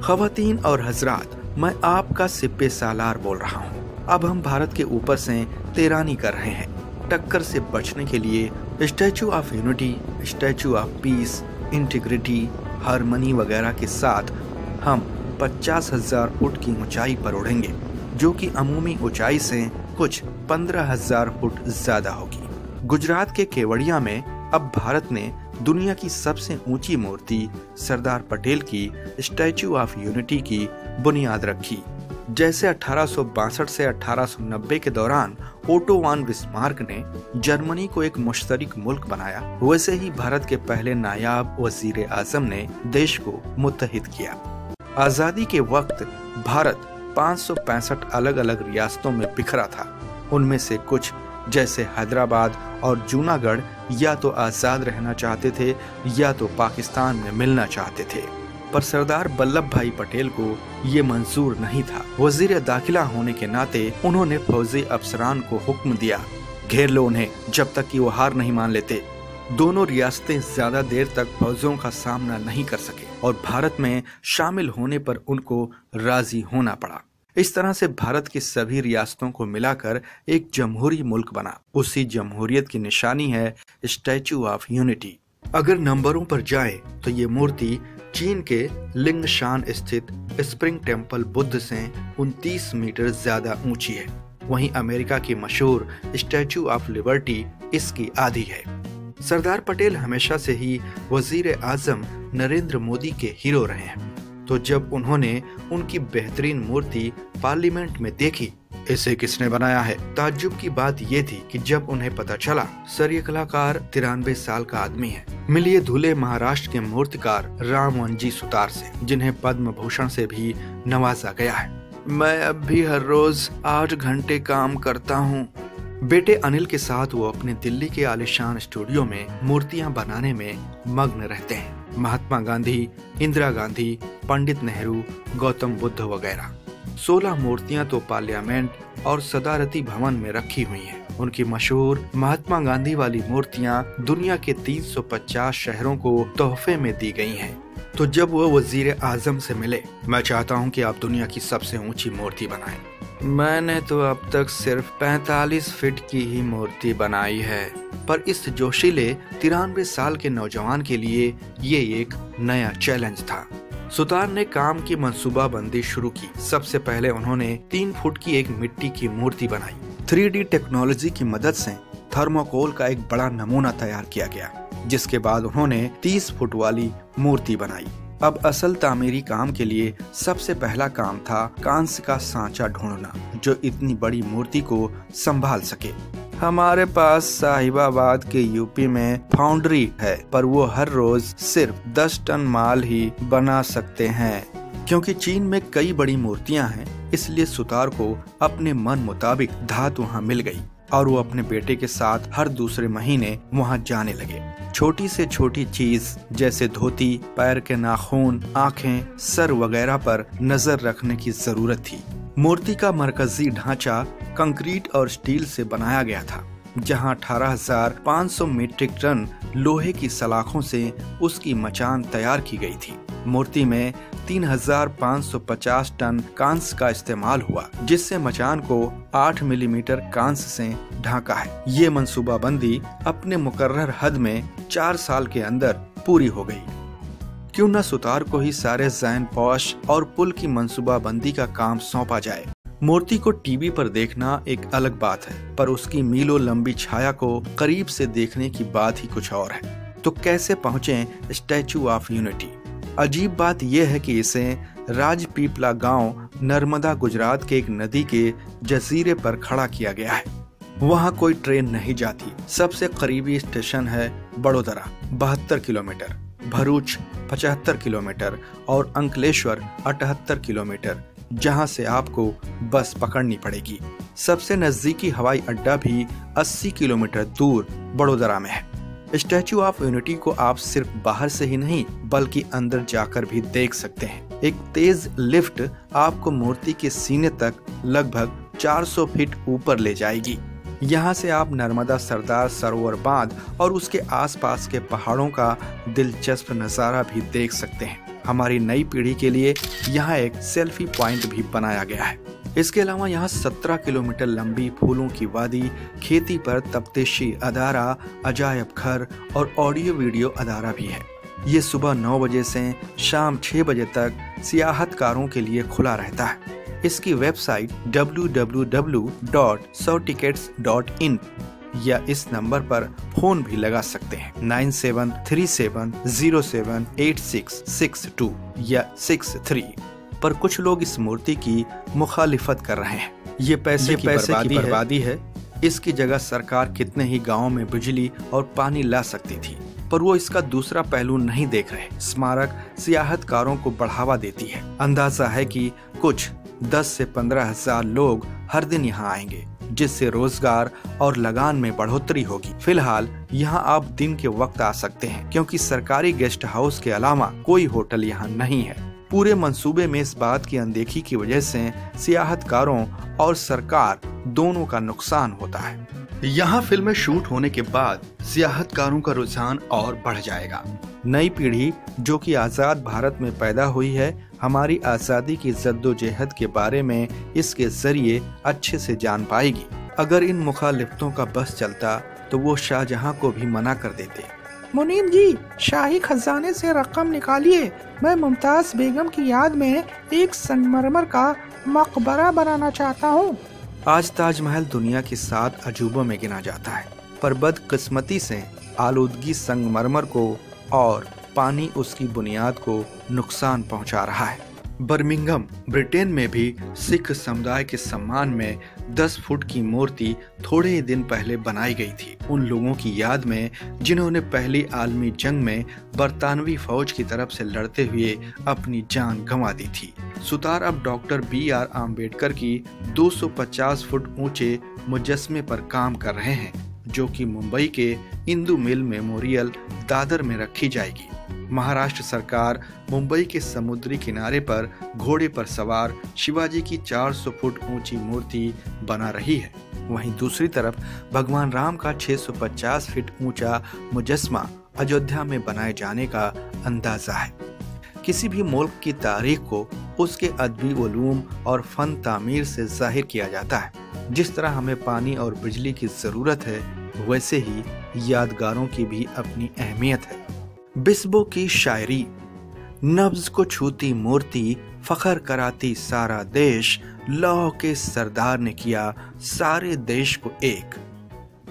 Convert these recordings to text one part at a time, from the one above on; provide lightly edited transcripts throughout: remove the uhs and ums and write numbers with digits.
ख़वातीन और हजरात, मैं आपका सिप्पे सालार बोल रहा हूँ। अब हम भारत के ऊपर से तैरानी कर रहे हैं। टक्कर से बचने के लिए statue of unity, statue of peace, integrity, harmony वगैरह के साथ हम 50,000 फुट की ऊंचाई पर उड़ेंगे, जो कि अमूमी ऊंचाई से कुछ 15,000 फुट ज्यादा होगी। गुजरात के केवड़िया में अब भारत ने दुनिया की सबसे ऊंची मूर्ति सरदार पटेल की स्टैचू ऑफ यूनिटी की बुनियाद रखी। जैसे 1862 से 1890 के दौरान ओटो वान बिस्मार्क ने जर्मनी को एक मुश्तरक मुल्क बनाया, वैसे ही भारत के पहले नायाब वजीर आजम ने देश को मुत्तहिद किया। आजादी के वक्त भारत 565 अलग अलग रियासतों में बिखरा था। उनमें से कुछ जैसे हैदराबाद और जूनागढ़ या तो आजाद रहना चाहते थे या तो पाकिस्तान में मिलना चाहते थे, पर सरदार वल्लभ भाई पटेल को ये मंजूर नहीं था। वजीर दाखिला होने के नाते उन्होंने फौजी अफसरान को हुक्म दिया, घेर लो उन्हें जब तक कि वो हार नहीं मान लेते। दोनों रियासतें ज्यादा देर तक फौजों का सामना नहीं कर सके और भारत में शामिल होने पर उनको राजी होना पड़ा। इस तरह से भारत की सभी रियासतों को मिलाकर एक जमहूरी मुल्क बना। उसी जमहूरियत की निशानी है स्टैचू ऑफ यूनिटी। अगर नंबरों पर जाएं तो ये मूर्ति चीन के लिंगशान स्थित स्प्रिंग टेम्पल बुद्ध से 29 मीटर ज्यादा ऊंची है। वहीं अमेरिका की मशहूर स्टैचू ऑफ लिबर्टी इसकी आधी है। सरदार पटेल हमेशा से ही वजीर आजम नरेंद्र मोदी के हीरो रहे हैं, तो जब उन्होंने उनकी बेहतरीन मूर्ति पार्लियामेंट में देखी, इसे किसने बनाया है, ताज्जुब की बात ये थी कि जब उन्हें पता चला सर ये कलाकार 93 साल का आदमी है। मिलिए धुले महाराष्ट्र के मूर्तिकार रामवनजी सुतार से, जिन्हें पद्म भूषण से भी नवाजा गया है। मैं अब भी हर रोज 8 घंटे काम करता हूँ। बेटे अनिल के साथ वो अपने दिल्ली के आलिशान स्टूडियो में मूर्तियां बनाने में मग्न रहते हैं। महात्मा गांधी, इंदिरा गांधी, पंडित नेहरू, गौतम बुद्ध वगैरह 16 मूर्तियां तो पार्लियामेंट और सदारती भवन में रखी हुई हैं। उनकी मशहूर महात्मा गांधी वाली मूर्तियां दुनिया के 350 शहरों को तोहफे में दी गई हैं। तो जब वो वजीर आजम से मिले, मैं चाहता हूं कि आप दुनिया की सबसे ऊंची मूर्ति बनाएं। मैंने तो अब तक सिर्फ 45 फीट की ही मूर्ति बनाई है, पर इस जोशीले 93 साल के नौजवान के लिए ये एक नया चैलेंज था। सुतार ने काम की मंसूबाबंदी शुरू की। सबसे पहले उन्होंने 3 फुट की एक मिट्टी की मूर्ति बनाई। 3D टेक्नोलॉजी की मदद से थर्मोकोल का एक बड़ा नमूना तैयार किया गया, जिसके बाद उन्होंने 30 फुट वाली मूर्ति बनाई। अब असल तामीरी काम के लिए सबसे पहला काम था कांस्य का सांचा ढूंढना, जो इतनी बड़ी मूर्ति को संभाल सके। हमारे पास साहिबाबाद के यूपी में फाउंड्री है, पर वो हर रोज सिर्फ 10 टन माल ही बना सकते हैं। क्योंकि चीन में कई बड़ी मूर्तियां हैं, इसलिए सुतार को अपने मन मुताबिक धातु वहाँ मिल गई और वो अपने बेटे के साथ हर दूसरे महीने वहाँ जाने लगे। छोटी से छोटी चीज जैसे धोती, पैर के नाखून, आँखें, सर वगैरह पर नजर रखने की जरूरत थी। मूर्ति का मरकजी ढांचा कंक्रीट और स्टील से बनाया गया था, जहां 18,500 मीट्रिक टन लोहे की सलाखों से उसकी मचान तैयार की गई थी। मूर्ति में 3,550 टन कांस्य का इस्तेमाल हुआ, जिससे मचान को 8 मिलीमीटर कांस्य से ढांका है। ये मंसूबाबंदी अपने मुकर्रर हद में 4 साल के अंदर पूरी हो गई। क्यों न सुतार को ही सारे जैन पौश और पुल की मंसूबाबंदी का काम सौंपा जाए। मूर्ति को टीवी पर देखना एक अलग बात है, पर उसकी मीलों लंबी छाया को करीब से देखने की बात ही कुछ और है। तो कैसे पहुँचे स्टैचू ऑफ यूनिटी? अजीब बात यह है कि इसे राजपीपला गांव नर्मदा गुजरात के एक नदी के जजीरे पर खड़ा किया गया है। वहां कोई ट्रेन नहीं जाती। सबसे करीबी स्टेशन है बड़ोदरा 72 किलोमीटर, भरूच 75 किलोमीटर और अंकलेश्वर 78 किलोमीटर, जहां से आपको बस पकड़नी पड़ेगी। सबसे नजदीकी हवाई अड्डा भी 80 किलोमीटर दूर बड़ोदरा में है। स्टैचू ऑफ यूनिटी को आप सिर्फ बाहर से ही नहीं बल्कि अंदर जाकर भी देख सकते हैं। एक तेज लिफ्ट आपको मूर्ति के सीने तक लगभग 400 फीट ऊपर ले जाएगी। यहाँ से आप नर्मदा सरदार सरोवर बांध और उसके आसपास के पहाड़ों का दिलचस्प नज़ारा भी देख सकते हैं। हमारी नई पीढ़ी के लिए यहाँ एक सेल्फी पॉइंट भी बनाया गया है। इसके अलावा यहाँ 17 किलोमीटर लंबी फूलों की वादी, खेती पर तफ्तीशी अदारा, अजायब घर और ऑडियो वीडियो अदारा भी है। ये सुबह 9 बजे से शाम 6 बजे तक सियाहतकारों के लिए खुला रहता है। इसकी वेबसाइट www.100tickets.in या इस नंबर पर फोन भी लगा सकते हैं 9737078662 या 63 पर। कुछ लोग इस मूर्ति की मुखालिफत कर रहे हैं। ये पैसे की बर्बादी है। इसकी जगह सरकार कितने ही गाँव में बिजली और पानी ला सकती थी, पर वो इसका दूसरा पहलू नहीं देख रहे। स्मारक सियाहतकारों को बढ़ावा देती है। अंदाजा है कि कुछ 10 से 15 हजार लोग हर दिन यहाँ आएंगे, जिससे रोजगार और लगान में बढ़ोतरी होगी। फिलहाल यहाँ आप दिन के वक्त आ सकते हैं, क्योंकि सरकारी गेस्ट हाउस के अलावा कोई होटल यहाँ नहीं है। पूरे मंसूबे में इस बात की अनदेखी की वजह से सियाहतकारों और सरकार दोनों का नुकसान होता है। यहाँ फिल्में शूट होने के बाद सियाहतकारों का रुझान और बढ़ जाएगा। नई पीढ़ी जो कि आजाद भारत में पैदा हुई है, हमारी आजादी की जद्दोजहद के बारे में इसके जरिए अच्छे से जान पाएगी। अगर इन मुखालिफ्तों का बस चलता तो वो शाहजहां को भी मना कर देते। मुनीम जी, शाही खजाने से रकम निकालिए। मैं मुमताज बेगम की याद में एक संगमरमर का मकबरा बनाना चाहता हूँ। आज ताजमहल दुनिया के 7 अजूबों में गिना जाता है, पर बदकिस्मती से आलूदगी संगमरमर को और पानी उसकी बुनियाद को नुकसान पहुंचा रहा है। बर्मिंघम, ब्रिटेन में भी सिख समुदाय के सम्मान में 10 फुट की मूर्ति थोड़े ही दिन पहले बनाई गई थी, उन लोगों की याद में जिन्होंने पहली आलमी जंग में बरतानवी फौज की तरफ से लड़ते हुए अपनी जान गंवा दी थी। सुतार अब डॉक्टर BR आम्बेडकर की 250 फुट ऊंचे मुजस्मे पर काम कर रहे हैं, जो कि मुंबई के इंदू मिल मेमोरियल दादर में रखी जाएगी। महाराष्ट्र सरकार मुंबई के समुद्री किनारे पर घोड़े पर सवार शिवाजी की 400 फुट ऊंची मूर्ति बना रही है। वहीं दूसरी तरफ भगवान राम का 650 फीट ऊंचा मुजस्मा अयोध्या में बनाए जाने का अंदाजा है। किसी भी मुल्क की तारीख को उसके अदबी उलूम और फन तामीर से जाहिर किया जाता है। जिस तरह हमें पानी और बिजली की जरूरत है, वैसे ही यादगारों की भी अपनी अहमियत है। बिस्बो की शायरी, नब्ज को छूती मूर्ति फखर कराती सारा देश, लौह के सरदार ने किया सारे देश को एक।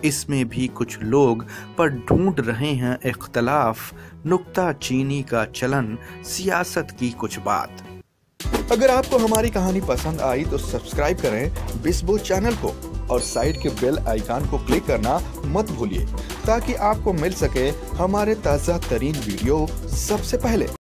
इसमें भी कुछ लोग पर ढूंढ रहे हैं इख्तलाफ, नुक्ता चीनी का चलन, सियासत की कुछ बात। अगर आपको हमारी कहानी पसंद आई तो सब्सक्राइब करें बिस्बो चैनल को और साइड के बेल आइकन को क्लिक करना मत भूलिए, ताकि आपको मिल सके हमारे ताज़ा तरीन वीडियो सबसे पहले।